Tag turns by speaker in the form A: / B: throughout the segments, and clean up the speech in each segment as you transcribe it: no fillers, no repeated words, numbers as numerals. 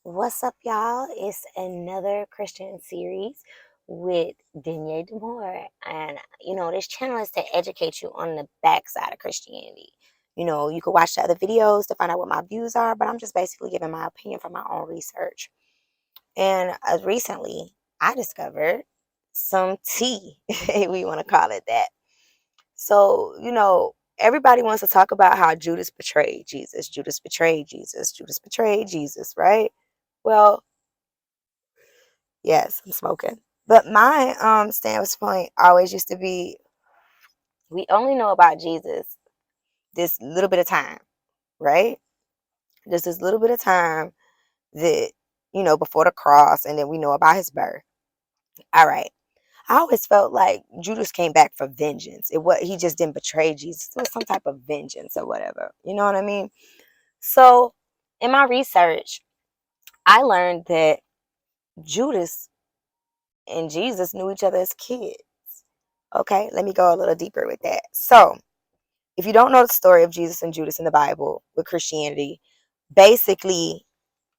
A: What's up, y'all? It's another Christian series with Denier Demore. And, this channel is to educate you on the backside of Christianity. You can watch the other videos to find out what my views are, but I'm just basically giving my opinion from my own research. And recently, I discovered some tea. We want to call it that. So, everybody wants to talk about how Judas betrayed Jesus. Judas betrayed Jesus. Judas betrayed Jesus, right? Well, yes, I'm smoking. But my standpoint always used to be we only know about Jesus this little bit of time, right? Just this little bit of time that, before the cross, and then we know about his birth. All right. I always felt like Judas came back for vengeance. He just didn't betray Jesus. It was some type of vengeance or whatever. You know what I mean? So in my research, I learned that Judas and Jesus knew each other as kids. Okay, let me go a little deeper with that. So, if you don't know the story of Jesus and Judas in the Bible with Christianity, basically,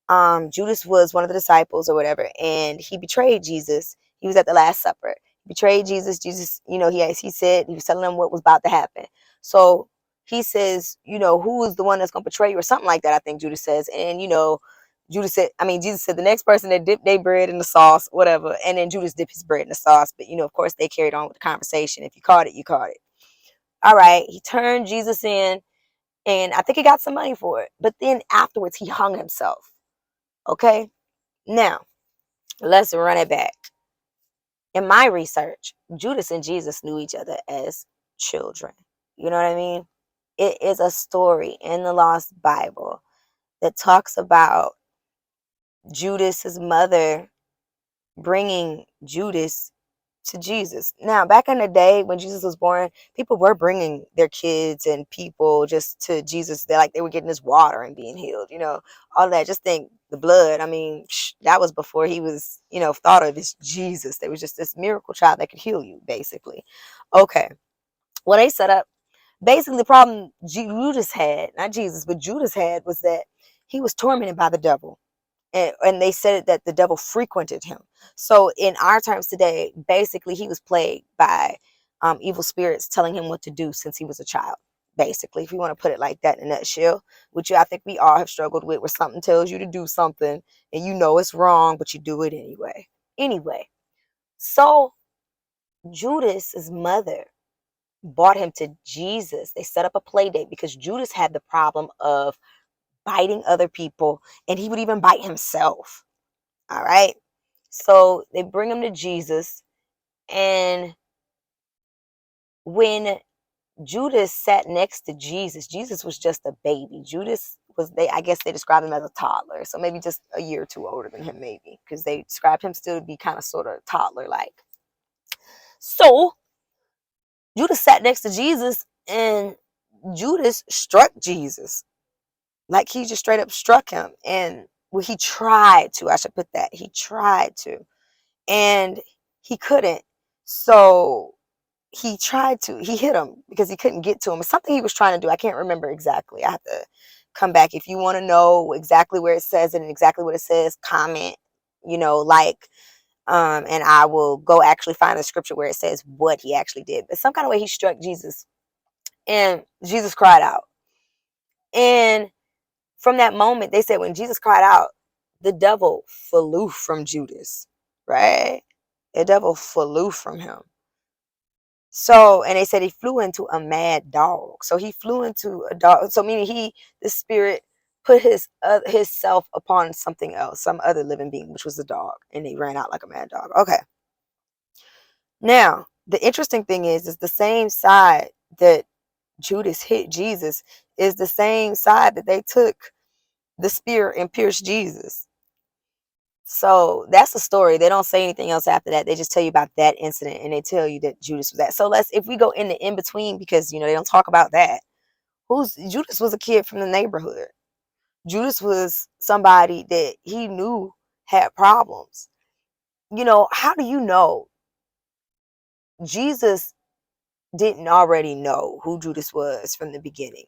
A: Judas was one of the disciples or whatever, and he betrayed Jesus. He was at the Last Supper. He betrayed Jesus. Jesus, he said he was telling them what was about to happen. So he says, who is the one that's going to betray you or something like that? I think Judas says, and Jesus said the next person that dipped their bread in the sauce, whatever, and then Judas dipped his bread in the sauce. But of course, they carried on with the conversation. If you caught it, you caught it. All right, he turned Jesus in, and I think he got some money for it. But then afterwards, he hung himself. Okay, now let's run it back. In my research, Judas and Jesus knew each other as children. You know what I mean? It is a story in the Lost Bible that talks about Judas's mother bringing Judas to Jesus. Now, back in the day when Jesus was born, people were bringing their kids and people just to Jesus. They were getting this water and being healed, all that. Just think the blood. I mean, that was before he was, thought of as Jesus. There was just this miracle child that could heal you, basically. Okay. Well, they set up basically the problem Judas had, not Jesus, but Judas had was that he was tormented by the devil, and they said that the devil frequented him. So in our terms today, basically he was plagued by evil spirits telling him what to do since he was a child. Basically, if you want to put it like that in a nutshell, which I think we all have struggled with, where something tells you to do something and you know it's wrong, but you do it anyway. Anyway, so Judas's mother brought him to Jesus. They set up a play date because Judas had the problem of biting other people, and he would even bite himself. All right. So they bring him to Jesus. And when Judas sat next to Jesus, Jesus was just a baby. I guess they described him as a toddler. So maybe just a year or two older than him, maybe, because they described him still to be kind of sort of toddler like. So Judas sat next to Jesus, and Judas struck Jesus. Like he just straight up struck him. And well, he tried to, I should put that. He tried to. And he couldn't. So he hit him because he couldn't get to him. It's something he was trying to do. I can't remember exactly. I have to come back. If you want to know exactly where it says it and exactly what it says, comment, like, and I will go actually find the scripture where it says what he actually did. But some kind of way he struck Jesus, and Jesus cried out. And from that moment, they said when Jesus cried out, the devil flew from Judas, right? The devil flew from him. So, and they said he flew into a mad dog. So he flew into a dog. So meaning the spirit put his self upon something else, some other living being, which was a dog, and he ran out like a mad dog. Okay. Now, the interesting thing is the same side that Judas hit Jesus is the same side that they took the spear and pierced Jesus. So that's the story. They don't say anything else after that. They just tell you about that incident, and they tell you that Judas was that. So if we go in the in between, because they don't talk about that. Judas was a kid from the neighborhood. Judas was somebody that he knew had problems. How do you know Jesus didn't already know who Judas was from the beginning?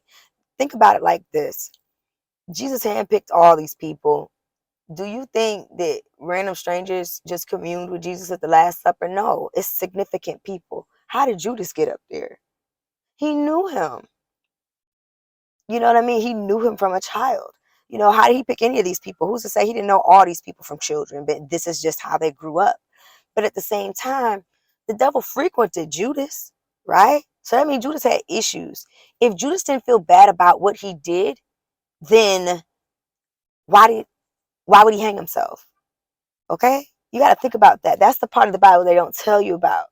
A: Think about it like this. Jesus handpicked all these people Do you think that random strangers just communed with Jesus at the Last Supper? No, it's significant people. How did Judas get up there? He knew him. You know what I mean? He knew him from a child. How did he pick any of these people? Who's to say he didn't know all these people from children, but this is just how they grew up? But at the same time, the devil frequented Judas, right? So that means Judas had issues. If Judas didn't feel bad about what he did, then why did why would he hang himself? Okay? You got to think about that. That's the part of the Bible they don't tell you about.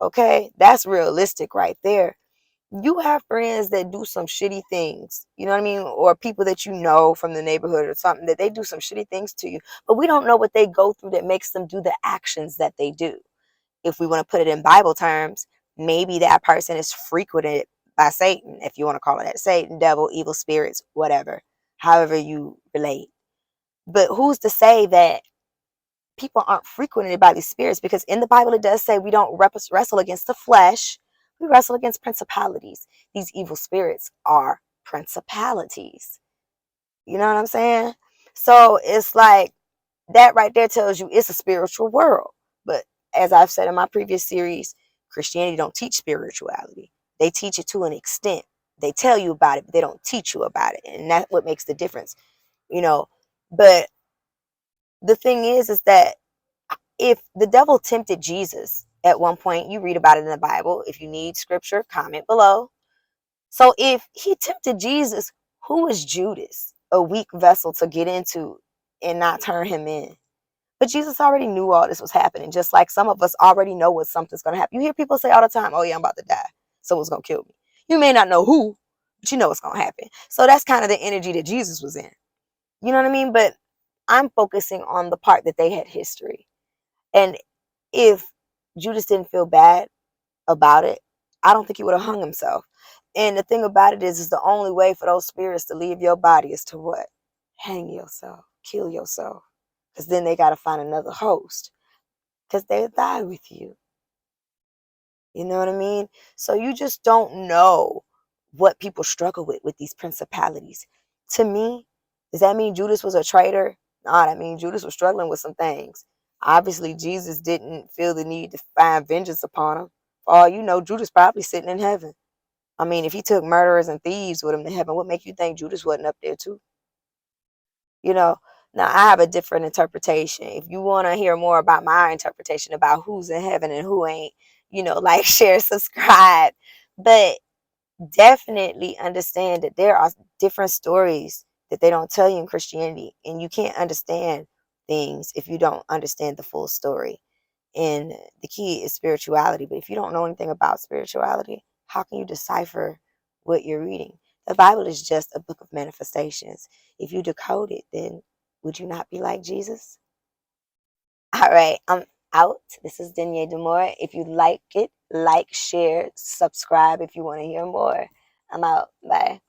A: Okay? That's realistic right there. You have friends that do some shitty things, you know what I mean? Or people that you know from the neighborhood or something, that they do some shitty things to you, but we don't know what they go through that makes them do the actions that they do. If we want to put it in Bible terms, maybe that person is frequented by Satan, if you want to call it that. Satan, devil, evil spirits, whatever, however you relate. But who's to say that people aren't frequented by these spirits? Because in the Bible, it does say we don't wrestle against the flesh. We wrestle against principalities. These evil spirits are principalities. You know what I'm saying? So it's like that right there tells you it's a spiritual world. But as I've said in my previous series, Christianity don't teach spirituality. They teach it to an extent. They tell you about it, but they don't teach you about it. And that's what makes the difference, you know. But the thing is that if the devil tempted Jesus at one point, you read about it in the Bible. If you need scripture, comment below. So if he tempted Jesus, who is Judas? A weak vessel to get into and not turn him in. But Jesus already knew all this was happening, just like some of us already know what something's going to happen. You hear people say all the time, oh yeah, I'm about to die. Someone's going to kill me. You may not know who, but you know what's going to happen. So that's kind of the energy that Jesus was in. You know what I mean? But I'm focusing on the part that they had history. And if Judas didn't feel bad about it, I don't think he would have hung himself. And the thing about it is the only way for those spirits to leave your body is to what? Hang yourself, kill yourself. Because then they got to find another host. Because they'll die with you. You know what I mean? So you just don't know what people struggle with these principalities. To me, does that mean Judas was a traitor? No, that means Judas was struggling with some things. Obviously, Jesus didn't feel the need to find vengeance upon him. For all you know, Judas probably sitting in heaven. I mean, if he took murderers and thieves with him to heaven, what make you think Judas wasn't up there too? You know, now I have a different interpretation. If you want to hear more about my interpretation about who's in heaven and who ain't, like, share, subscribe. But definitely understand that there are different stories that they don't tell you in Christianity, and you can't understand things if you don't understand the full story. And the key is spirituality. But if you don't know anything about spirituality, how can you decipher what you're reading? The Bible is just a book of manifestations. If you decode it, then would you not be like Jesus? All right, I'm out. This is Denya Demore. If you like it, like, share, subscribe if you want to hear more. I'm out. Bye.